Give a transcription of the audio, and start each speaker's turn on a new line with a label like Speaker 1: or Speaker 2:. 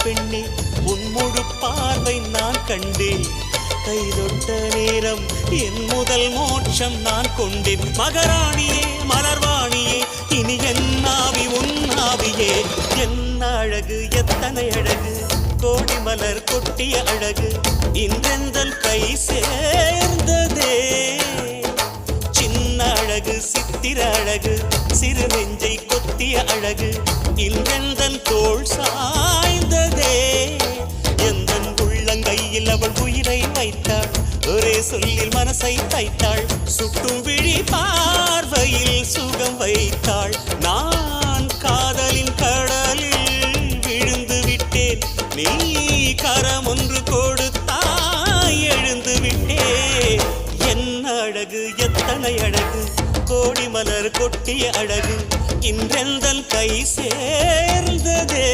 Speaker 1: பெண்ணே உன் முழு பார்வை நான் கண்டேன். கைதொட்ட நேரம் என் முதல் மோட்சம் நான் கொண்டேன். மகராணியே மலர்வாணியே இனி என் ஆவி உன் ஆவியே. என்ன அழகு எத்தனை அழகு கோடி மலர் கொட்டிய அழகு இன்றெந்தன் கை சேர்ந்ததே. சின்ன அழகு சித்திர அழகு சிறு நெஞ்சை கொத்திய அழகு இன்றெந்தன் தோள் சாய்ந்ததே. எந்தன் உள்ளங்கையில் அவள் உயிரை வைத்தாள். ஒரே சொல்லில் மனசை தைத்தாள். சுட்டும் விழி பார்வையில் சுகம் வைத்தாள். நான் காதலின் கடலில் விழுந்து விட்டேன். நீ கரம் ஒன்று கொடுத்தாய் எழுந்து விட்டேன். என்ன அழகு எத்தனை அழகு கோடி மலர் கொட்டிய அழகு இன்றெந்தன் கை சேர்ந்ததே.